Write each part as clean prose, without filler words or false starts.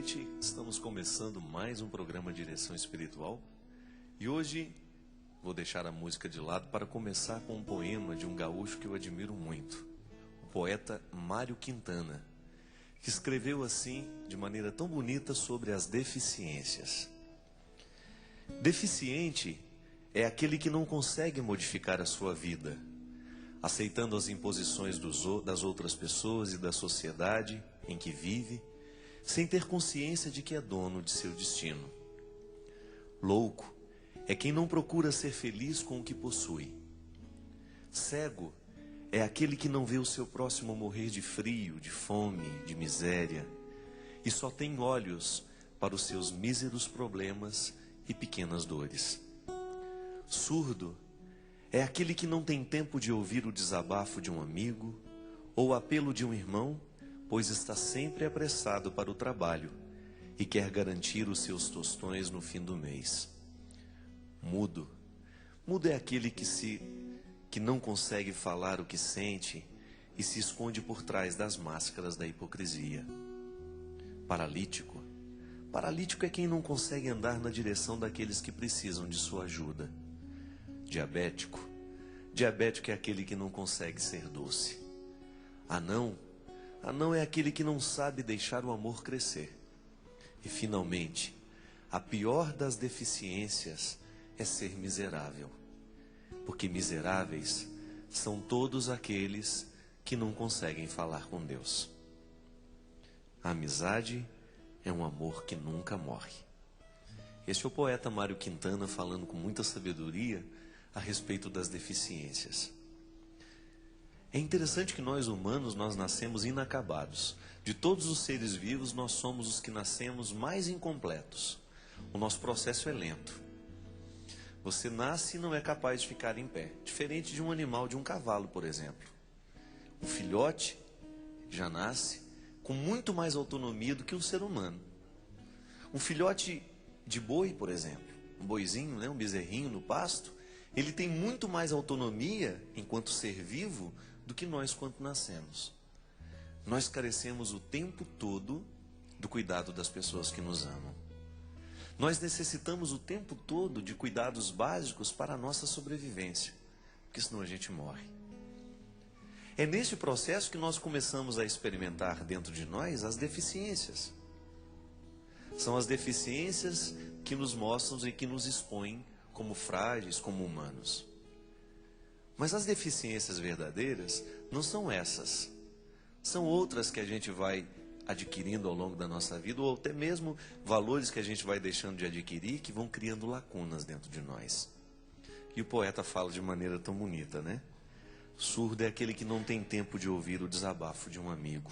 noite, estamos começando mais um programa Direção Espiritual e hoje vou deixar a música de lado para começar com um poema de um gaúcho que eu admiro muito, o poeta Mário Quintana, que escreveu assim, de maneira tão bonita, sobre as deficiências. Deficiente é aquele que não consegue modificar a sua vida, aceitando as imposições das outras pessoas e da sociedade em que vive, sem ter consciência de que é dono de seu destino. Louco é quem não procura ser feliz com o que possui. Cego é aquele que não vê o seu próximo morrer de frio, de fome, de miséria, e só tem olhos para os seus míseros problemas e pequenas dores. Surdo é aquele que não tem tempo de ouvir o desabafo de um amigo ou o apelo de um irmão, pois está sempre apressado para o trabalho e quer garantir os seus tostões no fim do mês. Mudo é aquele que não consegue falar o que sente e se esconde por trás das máscaras da hipocrisia. Paralítico é quem não consegue andar na direção daqueles que precisam de sua ajuda. Diabético é aquele que não consegue ser doce. Anão é aquele que não sabe deixar o amor crescer. E finalmente, a pior das deficiências é ser miserável, porque miseráveis são todos aqueles que não conseguem falar com Deus. A amizade é um amor que nunca morre. Este é o poeta Mário Quintana falando com muita sabedoria a respeito das deficiências. É interessante que nós humanos, nós nascemos inacabados. De todos os seres vivos, nós somos os que nascemos mais incompletos. O nosso processo é lento. Você nasce e não é capaz de ficar em pé, diferente de um animal, de um cavalo, por exemplo. O filhote já nasce com muito mais autonomia do que um ser humano. Um filhote de boi, por exemplo, um boizinho, um bezerrinho no pasto, ele tem muito mais autonomia enquanto ser vivo do que nós quando nascemos. Nós carecemos o tempo todo do cuidado das pessoas que nos amam. Nós necessitamos o tempo todo de cuidados básicos para a nossa sobrevivência, porque senão a gente morre. É nesse processo que nós começamos a experimentar dentro de nós as deficiências. São as deficiências que nos mostram e que nos expõem como frágeis, como humanos. Mas as deficiências verdadeiras não são essas. São outras que a gente vai adquirindo ao longo da nossa vida, ou até mesmo valores que a gente vai deixando de adquirir, que vão criando lacunas dentro de nós. E o poeta fala de maneira tão bonita, né? Surdo é aquele que não tem tempo de ouvir o desabafo de um amigo.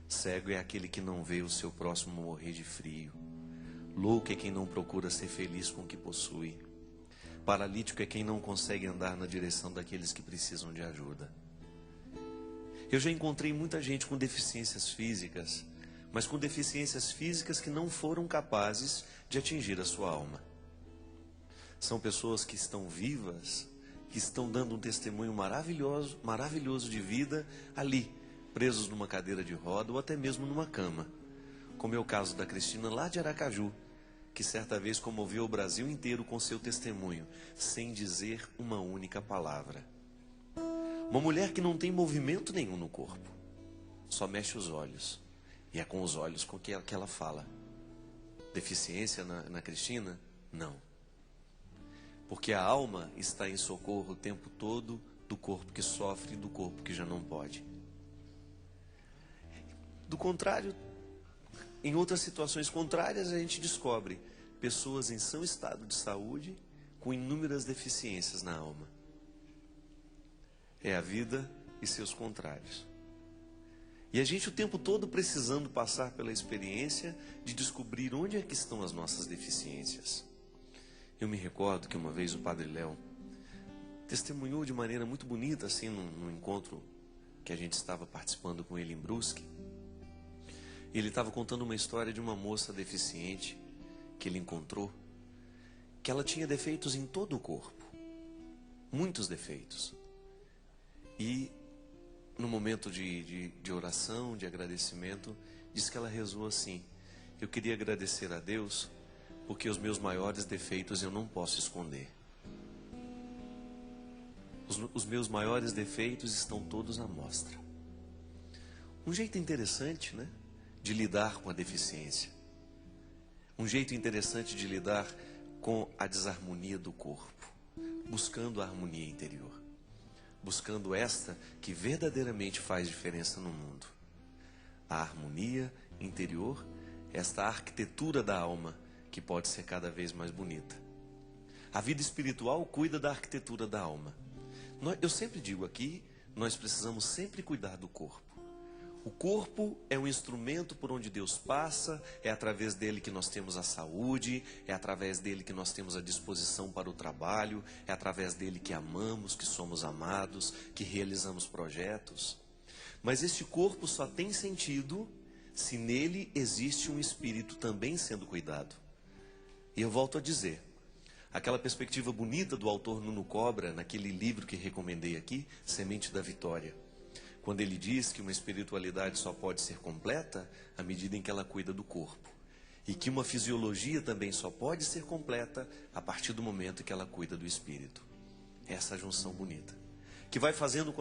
Cego é aquele que não vê o seu próximo morrer de frio. Louco é quem não procura ser feliz com o que possui. Paralítico é quem não consegue andar na direção daqueles que precisam de ajuda. Eu já encontrei muita gente com deficiências físicas, mas com deficiências físicas que não foram capazes de atingir a sua alma. São pessoas que estão vivas, que estão dando um testemunho maravilhoso de vida ali, presos numa cadeira de roda ou até mesmo numa cama. Como é o caso da Cristina lá de Aracaju, que certa vez comoveu o Brasil inteiro com seu testemunho, sem dizer uma única palavra. Uma mulher que não tem movimento nenhum no corpo, só mexe os olhos, e é com os olhos com que ela fala. Deficiência na Cristina? Não. Porque a alma está em socorro o tempo todo do corpo que sofre e do corpo que já não pode. Do contrário, em outras situações contrárias, a gente descobre pessoas em são estado de saúde com inúmeras deficiências na alma. É a vida e seus contrários. E a gente o tempo todo precisando passar pela experiência de descobrir onde é que estão as nossas deficiências. Eu me recordo que uma vez o Padre Léo testemunhou de maneira muito bonita, assim, num encontro que a gente estava participando com ele em Brusque. Ele estava contando uma história de uma moça deficiente que ele encontrou, que ela tinha defeitos em todo o corpo, muitos defeitos. E no momento de oração, de agradecimento, diz que ela rezou assim: eu queria agradecer a Deus, porque os meus maiores defeitos eu não posso esconder. Os meus maiores defeitos estão todos à mostra. Um jeito interessante, né, de lidar com a deficiência. Um jeito interessante de lidar com a desarmonia do corpo, buscando a harmonia interior, buscando esta que verdadeiramente faz diferença no mundo. A harmonia interior, esta arquitetura da alma que pode ser cada vez mais bonita. A vida espiritual cuida da arquitetura da alma. Eu sempre digo aqui, nós precisamos sempre cuidar do corpo. O corpo é um instrumento por onde Deus passa, é através dele que nós temos a saúde, é através dele que nós temos a disposição para o trabalho, é através dele que amamos, que somos amados, que realizamos projetos. Mas este corpo só tem sentido se nele existe um espírito também sendo cuidado. E eu volto a dizer, aquela perspectiva bonita do autor Nuno Cobra, naquele livro que recomendei aqui, Semente da Vitória, quando ele diz que uma espiritualidade só pode ser completa à medida em que ela cuida do corpo, e que uma fisiologia também só pode ser completa a partir do momento em que ela cuida do espírito. Essa junção bonita, que vai fazendo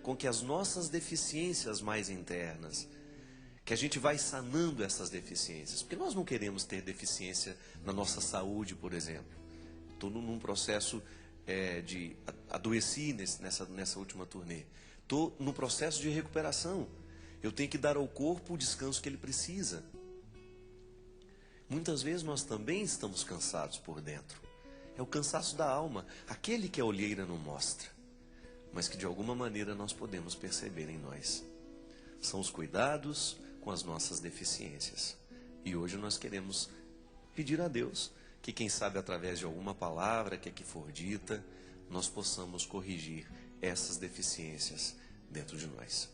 com que as nossas deficiências mais internas, que a gente vai sanando essas deficiências, porque nós não queremos ter deficiência na nossa saúde, por exemplo. Estou num processo de adoeci nessa última turnê. Estou no processo de recuperação. Eu tenho que dar ao corpo o descanso que ele precisa. Muitas vezes nós também estamos cansados por dentro. É o cansaço da alma, aquele que a olheira não mostra, mas que de alguma maneira nós podemos perceber em nós. São os cuidados com as nossas deficiências. E hoje nós queremos pedir a Deus que, quem sabe, através de alguma palavra que aqui for dita, nós possamos corrigir essas deficiências dentro de nós.